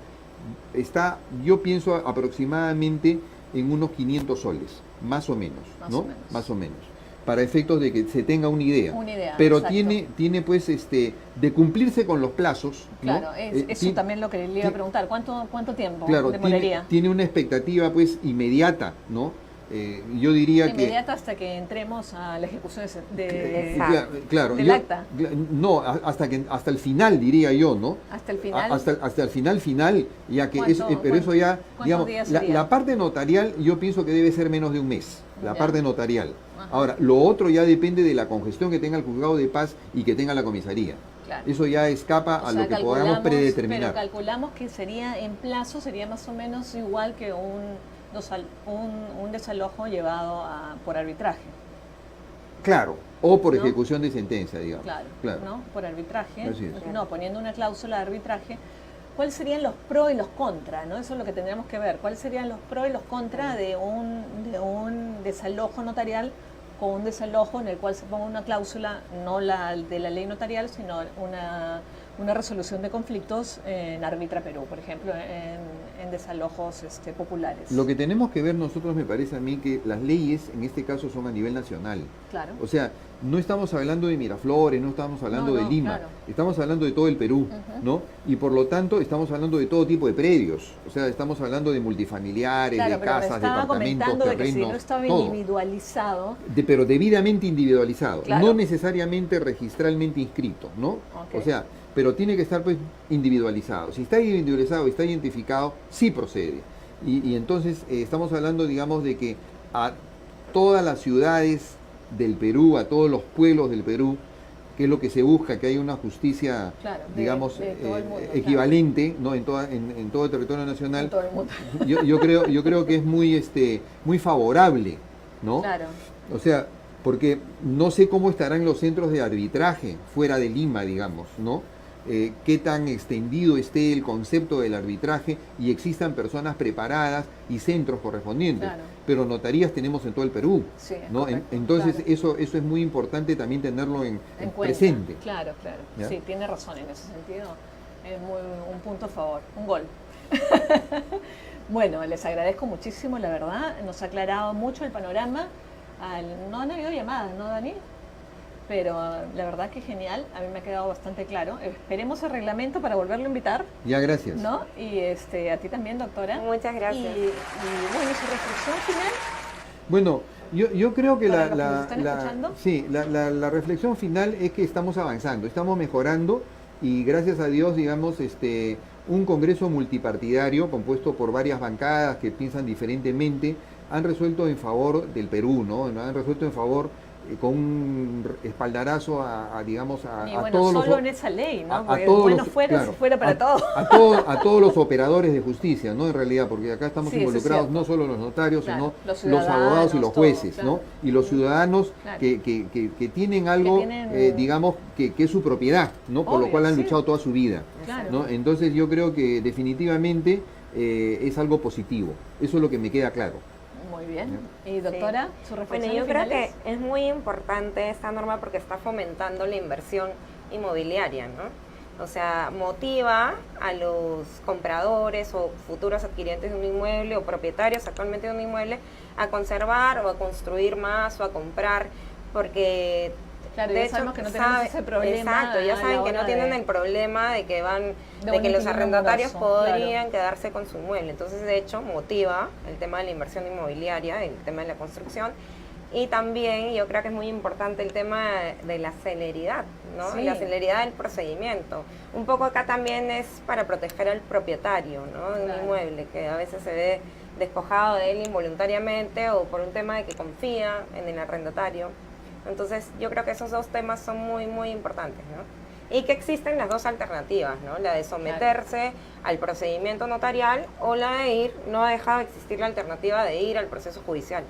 está, yo pienso, aproximadamente en unos 500 soles, más o menos, Más ¿no? o menos. Más o menos. Para efectos de que se tenga una idea. Una idea, Pero exacto. tiene pues de cumplirse con los plazos, ¿no? Claro, eso también lo que le iba a preguntar. ¿Cuánto tiempo Claro, demoraría? tiene una expectativa pues inmediata, ¿no? Yo diría Inmediata hasta que entremos a la ejecución de Exacto. claro, del acta. no, hasta el final diría yo, ¿no? hasta el final. Hasta el final, ya que ¿Cuánto- pero eso ya, cuántos digamos, días la, sería? la parte notarial yo pienso que debe ser menos de un mes, la Ya. parte notarial. Ajá. Ahora, lo otro ya depende de la congestión que tenga el juzgado de paz y que tenga la comisaría. Claro. Eso ya escapa O a sea, lo que podamos pero predeterminar. calculamos que sería en plazo, sería más o menos igual que un desalojo llevado por arbitraje. Claro, o por ¿No? ejecución de sentencia, digamos. Claro, ¿no? Por arbitraje. Así es. No, poniendo una cláusula de arbitraje. ¿Cuáles serían los pros y los contras? ¿No? Eso es lo que tendríamos que ver. ¿Cuáles serían los pros y los contras de un desalojo notarial con un desalojo en el cual se ponga una cláusula, no la de la ley notarial, sino una resolución de conflictos en Arbitra Perú, por ejemplo, en desalojos populares? Lo que tenemos que ver nosotros, me parece a mí, que las leyes en este caso son a nivel nacional. Claro. O sea, no estamos hablando de Miraflores, no estamos hablando No, de no, Lima, claro. estamos hablando de todo el Perú, Ujú. ¿no? Y por lo tanto estamos hablando de todo tipo de predios, o sea, estamos hablando de multifamiliares, Claro, de pero me casas, estaba departamentos, comentando de que si terrenos, no estaba todo. individualizado, Pero debidamente individualizado, Claro. no necesariamente registralmente inscrito, ¿no? Ok. O sea, pero tiene que estar pues individualizado. Si está individualizado y está identificado, sí procede. Y entonces estamos hablando, digamos, de que a todas las ciudades del Perú, a todos los pueblos del Perú, que es lo que se busca, que haya una justicia, Claro, digamos, de todo el mundo, equivalente, ¿no? En todo el territorio nacional. En todo el mundo. Yo creo que es muy favorable, ¿no? Claro. O sea, porque no sé cómo estarán los centros de arbitraje fuera de Lima, digamos, ¿no? Qué tan extendido esté el concepto del arbitraje y existan personas preparadas y centros correspondientes. Claro. Pero notarías tenemos en todo el Perú, Sí, ¿no? correcto, Entonces claro. eso es muy importante también tenerlo en Cuenta. presente. Claro, claro. ¿Ya? Sí, tiene razón en ese sentido. Es un punto a favor, un gol. Bueno, les agradezco muchísimo, la verdad. Nos ha aclarado mucho el panorama. No han habido llamadas, ¿no, Dani? Pero la verdad que genial, a mí me ha quedado bastante claro. Esperemos el reglamento para volverlo a invitar, Ya, gracias. ¿no? Y a ti también, doctora. Muchas gracias. Y bueno, su reflexión final. Bueno, yo creo que Para los que nos están escuchando. sí, la reflexión final es que estamos avanzando, estamos mejorando y gracias a Dios, digamos, un Congreso multipartidario compuesto por varias bancadas que piensan diferentemente han resuelto en favor del Perú, ¿no? Han resuelto en favor con un espaldarazo digamos, Y a bueno, todos solo los... en esa ley, ¿no? a Porque todos bueno los- fuera claro, si fuera para todos. a todos los operadores de justicia, ¿no? En realidad, porque acá estamos Sí, eso es involucrados cierto. no solo los notarios, Claro, los sino los ciudadanos, abogados y los todo, jueces, claro. ¿no? Y los ciudadanos Claro. que tienen algo, tienen- digamos, que es su propiedad, ¿no? Por lo Obvio, cual han sí. luchado toda su vida, Claro. ¿no? Entonces yo creo que definitivamente es algo positivo. Eso es lo que me queda claro. Muy bien. Y doctora, su reflexión Bueno, yo creo finales. que es muy importante esta norma porque está fomentando la inversión inmobiliaria, ¿no? O sea, motiva a los compradores o futuros adquirientes de un inmueble o propietarios actualmente de un inmueble a conservar o a construir más o a comprar porque Claro, de ya hecho, sabemos que no tenemos ese problema. Exacto, ya a saben la que no hora tienen de- el problema de que de de un que los inquilino arrendatarios moroso, podrían claro. quedarse con su inmueble. Entonces, de hecho, motiva el tema de la inversión inmobiliaria, el tema de la construcción. Y también yo creo que es muy importante el tema de la celeridad, ¿no? Sí. La celeridad del procedimiento. Un poco acá también es para proteger al propietario, ¿no? De un Claro. inmueble que a veces se ve despojado de él involuntariamente o por un tema de que confía en el arrendatario. Entonces, yo creo que esos dos temas son muy, muy importantes, ¿no? Y que existen las dos alternativas, ¿no? La de someterse al procedimiento notarial o la de ir, no ha dejado de existir la alternativa de ir al proceso judicial.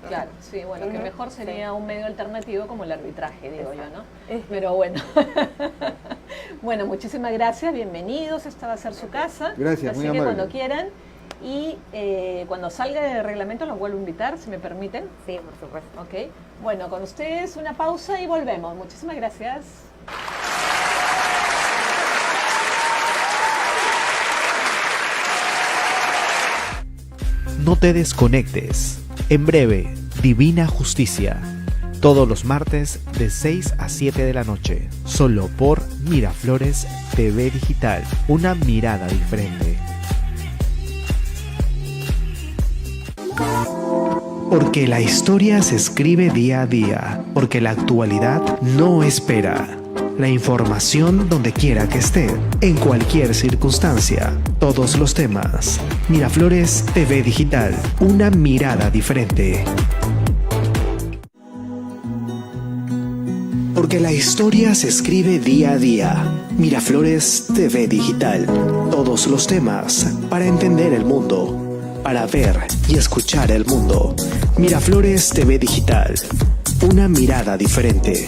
¿no? Claro, sí, bueno, que Ujú, mejor sería sí. un medio alternativo como el arbitraje, digo yo, ¿no? Ujú. Pero bueno. Bueno, muchísimas gracias, bienvenidos, esta va a ser su casa. Gracias, así muy que amable. cuando quieran y cuando salga el reglamento los vuelvo a invitar, si me permiten. Sí, por supuesto. Ok. Bueno, con ustedes una pausa y volvemos. Muchísimas gracias. No te desconectes. En breve, Divina Justicia. Todos los martes de 6 a 7 de la noche. Solo por Miraflores TV Digital. Una mirada diferente. Porque la historia se escribe día a día. Porque la actualidad no espera. La información donde quiera que esté, en cualquier circunstancia, todos los temas. Miraflores TV Digital, una mirada diferente. Porque la historia se escribe día a día. Miraflores TV Digital, todos los temas para entender el mundo, para ver y escuchar el mundo. Miraflores TV Digital, una mirada diferente.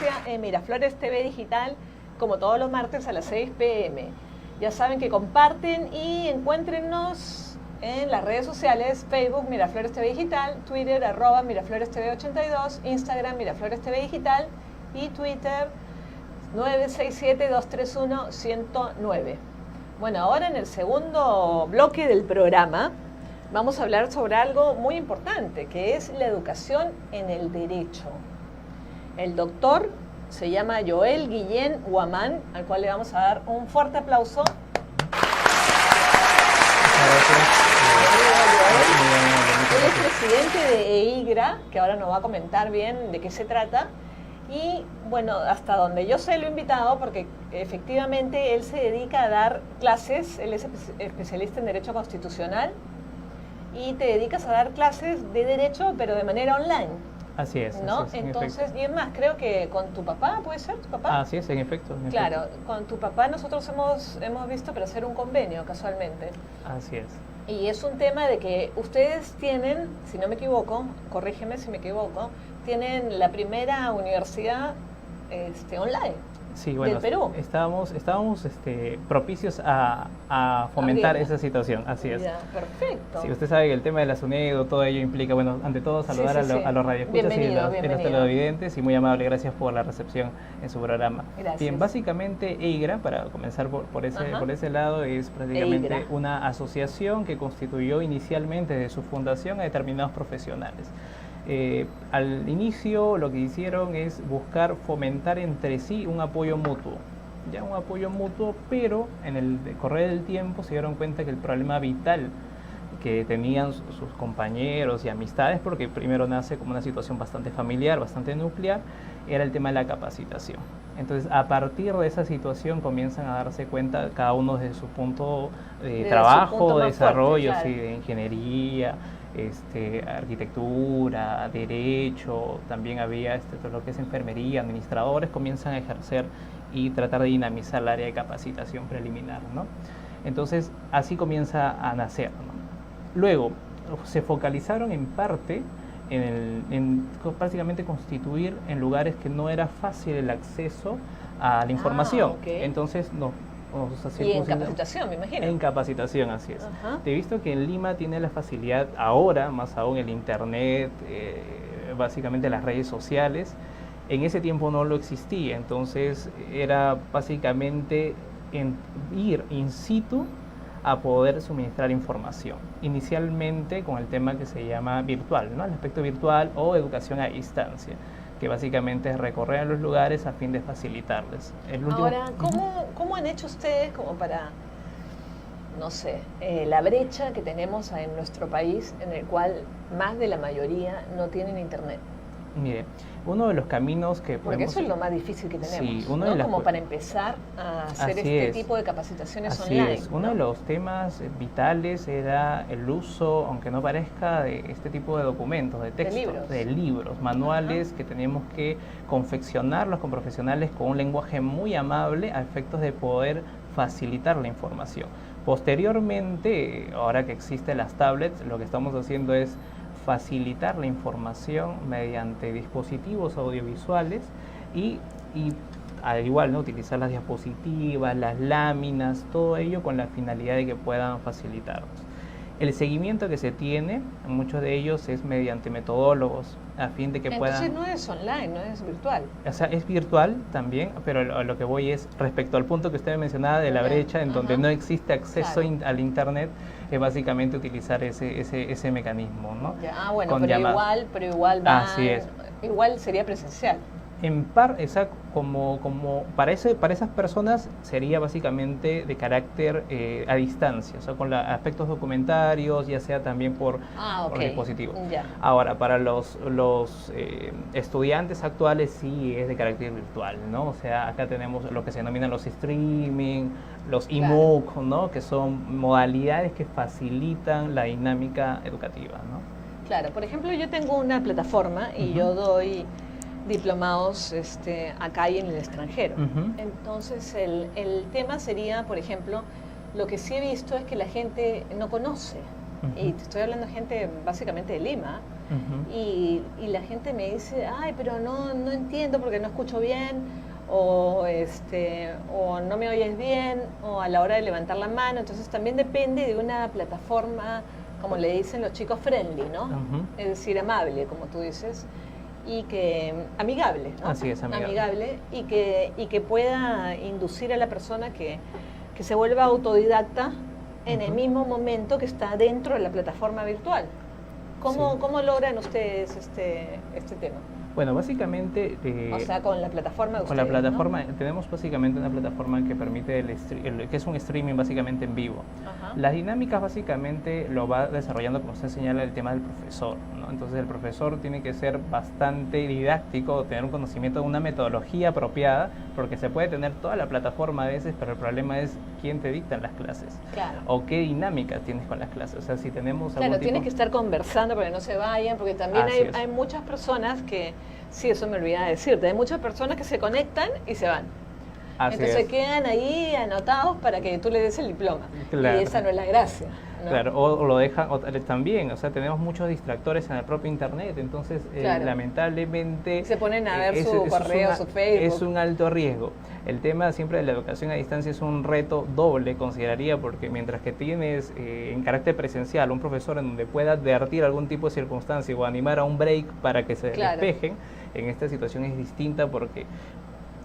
Democracia en Miraflores TV Digital, como todos los martes a las 6 p.m. Ya saben que comparten y encuéntrenos en las redes sociales: Facebook Miraflores TV Digital, Twitter @Miraflores TV 82, Instagram Miraflores TV Digital y Twitter 967-231-109. Bueno, ahora en el segundo bloque del programa vamos a hablar sobre algo muy importante, que es la educación en el derecho. El doctor se llama Joel Guillén Huamán, al cual le vamos a dar un fuerte aplauso. Él es presidente de EIGRA, que ahora nos va a comentar bien de qué se trata. Y bueno, hasta donde yo sé, lo he invitado porque efectivamente él se dedica a dar clases. Él es especialista en Derecho Constitucional y te dedicas a dar clases de Derecho, pero de manera online. Así es. ¿No? Así es, Entonces, y es más, creo que con tu papá, ¿puede ser tu papá? Así es, en efecto. Claro, con tu papá nosotros hemos visto para hacer un convenio casualmente. Así es. Y es un tema de que ustedes tienen, si no me equivoco, corrígeme si me equivoco, tienen la primera universidad online. Sí, bueno, del Perú. Estábamos propicios a fomentar esa situación, así es. Ya, perfecto. Sí, usted sabe que el tema de la SUNEDO, todo ello implica, bueno, ante todo saludar a los radioescuchas y los televidentes, y muy amable, gracias por la recepción en su programa. Gracias. Bien, básicamente EIGRA, para comenzar por ese lado, es prácticamente EIGRA, una asociación que constituyó inicialmente desde su fundación a determinados profesionales. Al inicio lo que hicieron es buscar fomentar entre sí un apoyo mutuo, pero en el correr del tiempo se dieron cuenta que el problema vital que tenían sus compañeros y amistades, porque primero nace como una situación bastante familiar, bastante nuclear, era el tema de la capacitación. Entonces, a partir de esa situación comienzan a darse cuenta cada uno desde su punto de trabajo, de desarrollo, fuerte, claro. Sí, de ingeniería, arquitectura, derecho, también había todo lo que es enfermería, administradores, comienzan a ejercer y tratar de dinamizar el área de capacitación preliminar, ¿no? Entonces, así comienza a nacer, ¿no? Luego, se focalizaron en parte en prácticamente constituir en lugares que no era fácil el acceso a la información. Okay. Entonces, y en capacitación, me imagino. En capacitación, así es. Ajá. He visto que en Lima tiene la facilidad ahora, más aún el internet, básicamente las redes sociales. En ese tiempo no lo existía, entonces era básicamente ir in situ a poder suministrar información. Inicialmente con el tema que se llama virtual, ¿no? El aspecto virtual o educación a distancia, que básicamente es recorrer a los lugares a fin de facilitarles. Ahora, ¿cómo han hecho ustedes como para, no sé, la brecha que tenemos en nuestro país, en el cual más de la mayoría no tienen internet? Mire, uno de los caminos que Porque eso es lo más difícil que tenemos, sí, ¿no? Como para empezar a hacer tipo de capacitaciones online. Así es. Uno de los temas vitales era el uso, aunque no parezca, de este tipo de documentos, de textos, de libros, manuales que teníamos que confeccionarlos con profesionales con un lenguaje muy amable a efectos de poder facilitar la información. Posteriormente, ahora que existen las tablets, lo que estamos haciendo es facilitar la información mediante dispositivos audiovisuales y al igual, ¿no? Utilizar las diapositivas, las láminas, todo ello con la finalidad de que puedan facilitarnos. El seguimiento que se tiene, muchos de ellos es mediante metodólogos, a fin de que puedan... Entonces no es online, no es virtual. O sea, es virtual también, pero a lo que voy es respecto al punto que usted mencionaba de la brecha, en donde no existe acceso al internet, es básicamente utilizar ese mecanismo, ¿no? Bueno, pero igual va... Así es. Igual sería presencial. En como para esas personas sería básicamente de carácter a distancia, o sea, con aspectos documentarios, ya sea también por dispositivo. Ya. Ahora, para los estudiantes actuales sí es de carácter virtual, ¿no? O sea, acá tenemos lo que se denominan los streaming, los e-MOOC, ¿no? Que son modalidades que facilitan la dinámica educativa, ¿no? Claro, por ejemplo, yo tengo una plataforma y yo doy diplomados acá y en el extranjero. Entonces, el tema sería, por ejemplo, lo que sí he visto es que la gente no conoce y te estoy hablando de gente básicamente de Lima, y la gente me dice, ay, pero no entiendo porque no escucho bien, o no me oyes bien, o a la hora de levantar la mano. Entonces también depende de una plataforma, como le dicen los chicos, friendly, ¿no? Es decir, amable, como tú dices, y que amigable, ¿no? Así es, amigable, y que pueda inducir a la persona que se vuelva autodidacta en el mismo momento que está dentro de la plataforma virtual. ¿Cómo logran ustedes este tema? Bueno, básicamente... o sea, con la plataforma de con ustedes, la plataforma, ¿no? Tenemos básicamente una plataforma que permite que es un streaming básicamente en vivo. Ajá. Las dinámicas básicamente lo va desarrollando, como usted señala, el tema del profesor, ¿no? Entonces el profesor tiene que ser bastante didáctico, tener un conocimiento de una metodología apropiada, porque se puede tener toda la plataforma a veces, pero el problema es quién te dicta las clases. Claro. O qué dinámica tienes con las clases. O sea, si tenemos Claro, tienes que estar conversando para que no se vayan, porque también hay muchas personas que, sí, eso me olvidaba decirte, hay muchas personas que se conectan y se van. Entonces se quedan ahí anotados para que tú le des el diploma. Claro. Y esa no es la gracia, ¿no? Claro, o lo dejan también, o sea, tenemos muchos distractores en el propio internet, entonces lamentablemente se ponen a ver su correo, su Facebook. Es un alto riesgo. El tema siempre de la educación a distancia es un reto doble, consideraría, porque mientras que tienes en carácter presencial un profesor en donde pueda advertir algún tipo de circunstancia o animar a un break para que se despejen, en esta situación es distinta porque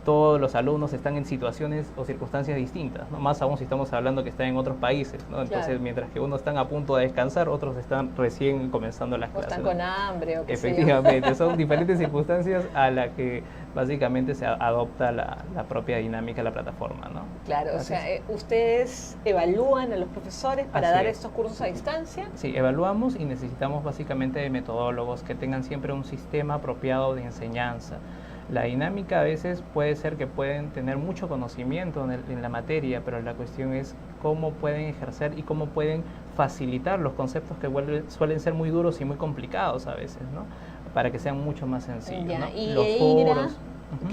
todos los alumnos están en situaciones o circunstancias distintas, ¿no? Más aún si estamos hablando que están en otros países, ¿no? Entonces, mientras que unos están a punto de descansar, otros están recién comenzando las clases. O están con hambre o qué sé yo. Efectivamente, son diferentes circunstancias a las que básicamente se adopta la propia dinámica de la plataforma, ¿no? Claro, o sea, ustedes evalúan a los profesores para dar estos cursos a distancia. Sí, evaluamos y necesitamos básicamente de metodólogos que tengan siempre un sistema apropiado de enseñanza. La dinámica a veces puede ser que pueden tener mucho conocimiento en la materia, pero la cuestión es cómo pueden ejercer y cómo pueden facilitar los conceptos que suelen ser muy duros y muy complicados a veces, ¿no? Para que sean mucho más sencillos, ¿no? ¿Y los foros,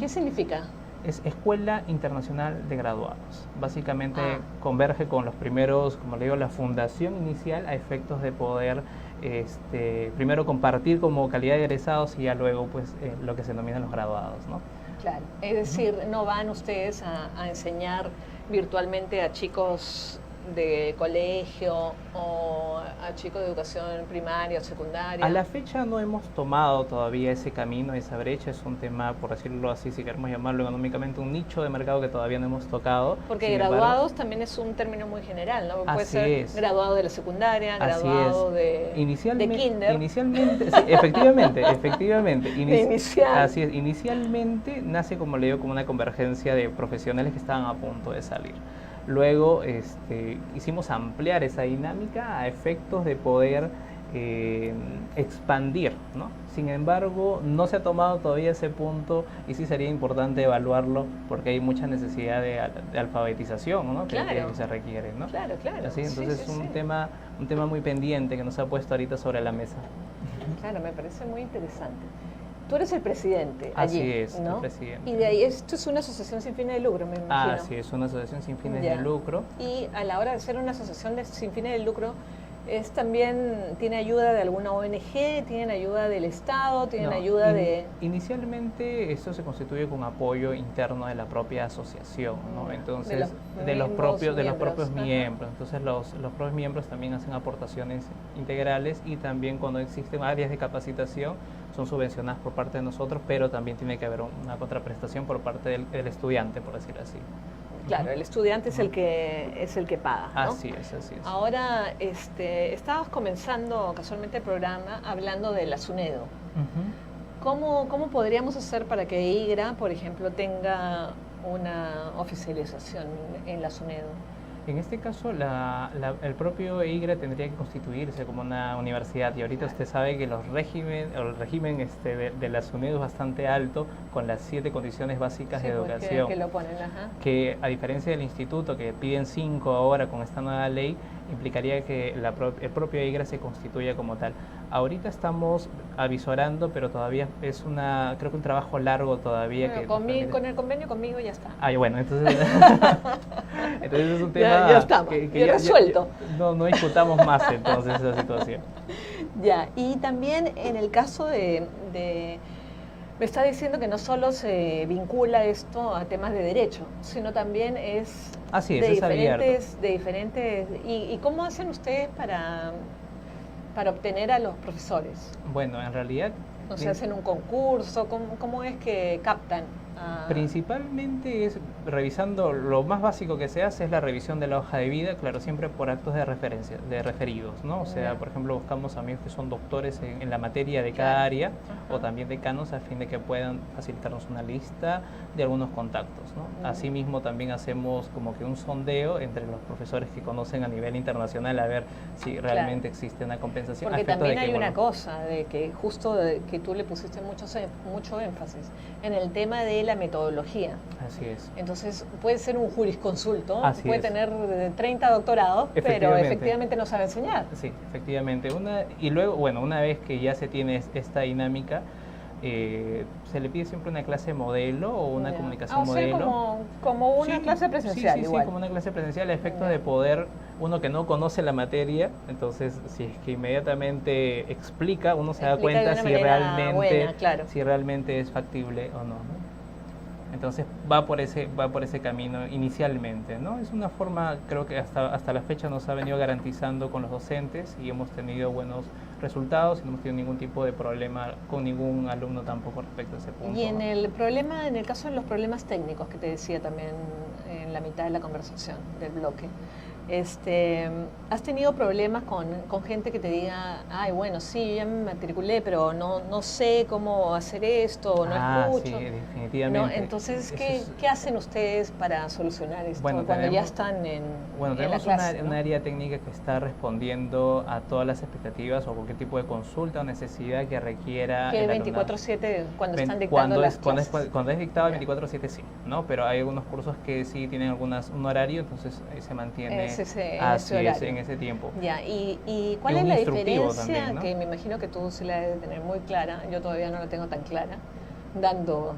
qué significa? Es Escuela Internacional de Graduados. Básicamente converge con los primeros, como le digo, la fundación inicial a efectos de poder primero compartir como calidad de egresados y ya luego pues lo que se denominan los graduados, ¿no? Claro, es decir, no van ustedes a enseñar virtualmente a chicos de colegio o a chicos de educación primaria o secundaria. A la fecha no hemos tomado todavía ese camino, esa brecha. Es un tema, por decirlo así, si queremos llamarlo económicamente, un nicho de mercado que todavía no hemos tocado. Porque graduados también es un término muy general, ¿no? Puede ser graduado de la secundaria, graduado de kinder. Inicialmente, sí, efectivamente. Inicial. Así es, inicialmente nace, como le digo, como una convergencia de profesionales que estaban a punto de salir. Luego hicimos ampliar esa dinámica a efectos de poder expandir, ¿no? Sin embargo, no se ha tomado todavía ese punto y sí sería importante evaluarlo porque hay mucha necesidad de alfabetización, ¿no? Claro. que se requiere, ¿no? Claro. Así, entonces es un tema muy pendiente que nos ha puesto ahorita sobre la mesa. Claro, me parece muy interesante. Tú eres el presidente allí, Así es, ¿no? el presidente. Y de ahí, esto es una asociación sin fines de lucro, me imagino. Sí, es una asociación sin fines de lucro. Y a la hora de ser una asociación sin fines de lucro, ¿tiene ayuda de alguna ONG? ¿Tienen ayuda del Estado? ¿Tienen ayuda de...? Inicialmente esto se constituye con apoyo interno de la propia asociación, ¿no? Entonces, de los propios miembros. Entonces los propios miembros también hacen aportaciones integrales y también cuando existen áreas de capacitación son subvencionadas por parte de nosotros, pero también tiene que haber una contraprestación por parte del estudiante, por decirlo así. Claro, el estudiante es el que paga, ¿no? Así es. Ahora, estabas comenzando casualmente el programa hablando de la SUNEDO. ¿Cómo podríamos hacer para que IGRA, por ejemplo, tenga una oficialización en la SUNEDO? En este caso, el propio IGRA tendría que constituirse como una universidad y ahorita usted sabe que el régimen de la SUNEDO es bastante alto con las 7 condiciones básicas de educación. Que lo ponen, que a diferencia del instituto que piden 5 ahora con esta nueva ley, implicaría que el propio EIGRA se constituya como tal. Ahorita estamos avisorando, pero todavía es creo que un trabajo largo todavía. Bueno, con el convenio conmigo ya está. Ah, bueno, entonces es un tema ya estamos, ya resuelto. No discutamos más entonces esa situación. Ya, y también en el caso de me está diciendo que no solo se vincula esto a temas de derecho, sino también es Así de es diferentes, ¿Y cómo hacen ustedes para obtener a los profesores? Bueno, en realidad... O sea, ¿hacen un concurso? ¿Cómo es que captan? Principalmente es revisando, lo más básico que se hace es la revisión de la hoja de vida, claro, siempre por actos de referencia, de referidos, ¿no? O sea, por ejemplo, buscamos amigos que son doctores en la materia de cada área, o también decanos, a fin de que puedan facilitarnos una lista de algunos contactos, ¿no? Asimismo, también hacemos como que un sondeo entre los profesores que conocen a nivel internacional, a ver si realmente existe una compensación. Porque también hay una cosa, de que justo que tú le pusiste mucho énfasis en el tema de la metodología. Así es. Entonces, puede ser un jurisconsulto, puede es. tener 30 doctorados, pero efectivamente no sabe enseñar. Sí, efectivamente. Y luego, bueno, una vez que ya se tiene esta dinámica, se le pide siempre una clase modelo o una comunicación modelo. Como una clase presencial. Sí, como una clase presencial, a efecto de poder, uno que no conoce la materia, entonces si es que inmediatamente explica, uno se da cuenta si realmente es factible o no, ¿no? Entonces va por ese camino inicialmente, ¿no? Es una forma, creo que hasta la fecha nos ha venido garantizando con los docentes y hemos tenido buenos resultados y no hemos tenido ningún tipo de problema con ningún alumno tampoco respecto a ese punto. Y en el caso de los problemas técnicos que te decía también en la mitad de la conversación del bloque, ¿has tenido problemas con gente que te diga, ay, bueno, sí, ya me matriculé, pero no sé cómo hacer esto, no escucho? Sí, definitivamente. ¿No? Entonces, ¿qué hacen ustedes para solucionar esto cuando ya están en la clase? Un área técnica que está respondiendo a todas las expectativas o cualquier tipo de consulta o necesidad que requiera. Que el 24/7 cuando están dictando las clases. Cuando es dictado el 24/7 sí, ¿no? Pero hay algunos cursos que sí tienen un horario, entonces se mantiene en ese tiempo. Ya, ¿y cuál es la diferencia? También, ¿no? Que me imagino que tú sí la debes tener muy clara, yo todavía no la tengo tan clara, dando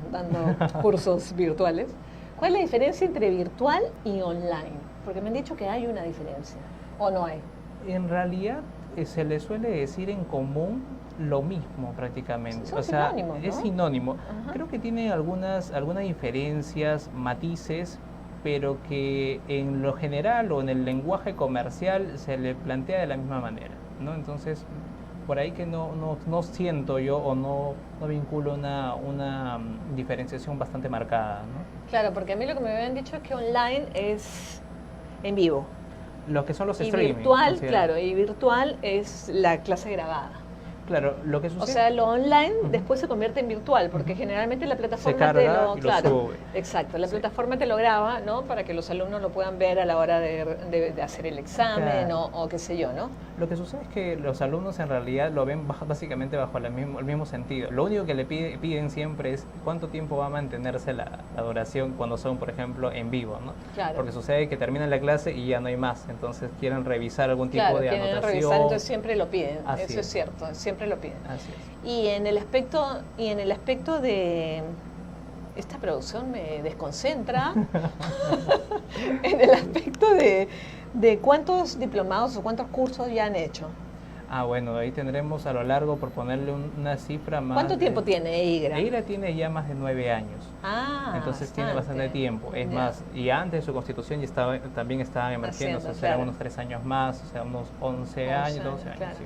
cursos virtuales. ¿Cuál es la diferencia entre virtual y online? Porque me han dicho que hay una diferencia, ¿o no hay? En realidad se le suele decir en común lo mismo prácticamente. Son sinónimos, ¿no? Es sinónimo. Creo que tiene algunas diferencias, matices, pero que en lo general o en el lenguaje comercial se le plantea de la misma manera, ¿no? Entonces, por ahí que no siento yo o no vinculo una diferenciación bastante marcada, ¿no? Claro, porque a mí lo que me habían dicho es que online es en vivo. Lo que son los streaming. Virtual, claro, y virtual es la clase grabada. Claro, lo que sucede... O sea, lo online después se convierte en virtual, porque generalmente la plataforma lo sube. Exacto, la plataforma te lo graba, ¿no? Para que los alumnos lo puedan ver a la hora de hacer el examen o qué sé yo, ¿no? Lo que sucede es que los alumnos en realidad lo ven básicamente bajo el mismo sentido. Lo único que le piden siempre es cuánto tiempo va a mantenerse la duración cuando son, por ejemplo, en vivo, ¿no? Claro. Porque sucede que terminan la clase y ya no hay más, entonces quieren revisar algún tipo de anotación. Revisar, entonces siempre lo piden, Así es cierto, siempre lo piden. Así es. Y en el aspecto de esta producción me desconcentra en el aspecto de cuántos diplomados o cuántos cursos ya han hecho. Bueno, ahí tendremos a lo largo, por ponerle una cifra más... ¿Cuánto tiempo tiene EIGRA? EIGRA tiene ya más de 9 años. Entonces tiene bastante tiempo. Es más, y antes de su constitución ya también estaban emergiendo, o sea, unos 3 años más, o sea, unos 11 años, 12 años, claro. sí.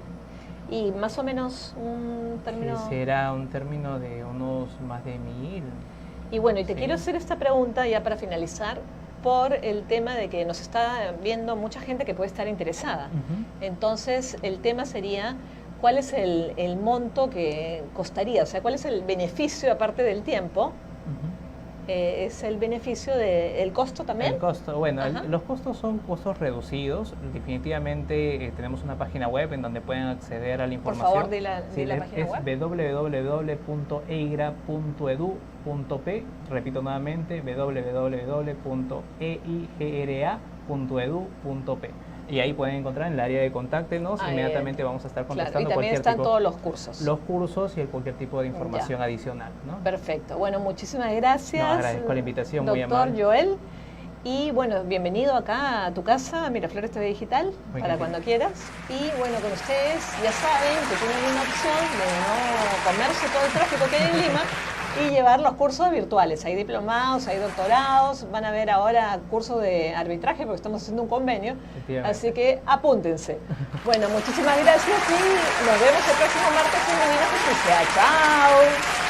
Y más o menos un término... Será un término de unos más de 1000. Y bueno, y te quiero hacer esta pregunta ya para finalizar, por el tema de que nos está viendo mucha gente que puede estar interesada. Entonces, el tema sería, ¿cuál es el monto que costaría? O sea, ¿cuál es el beneficio aparte del tiempo? ¿Es el beneficio del costo también? El costo, bueno, los costos son costos reducidos. Definitivamente tenemos una página web en donde pueden acceder a la información. Por favor, de la página web. Es www.eigra.edu.p. Repito nuevamente, www.eigra.edu.p. .edu.p. Y ahí pueden encontrar en el área de contáctenos, inmediatamente vamos a estar contestando claro, y también cualquier están tipo, todos los cursos. los cursos y cualquier tipo de información adicional, ¿no? Perfecto. Bueno, muchísimas gracias. No, agradezco la invitación, muy doctor amable. Joel. Y bueno, bienvenido acá a tu casa, Miraflores TV Digital, Muy para bien. cuando quieras. Y bueno, con ustedes ya saben que tienen una opción de no comerse todo el tráfico que hay en Lima y llevar los cursos virtuales. Hay diplomados, hay doctorados, van a ver ahora cursos de arbitraje porque estamos haciendo un convenio. Así que apúntense. Bueno, muchísimas gracias y nos vemos el próximo martes en Divina Justicia. ¡Chao!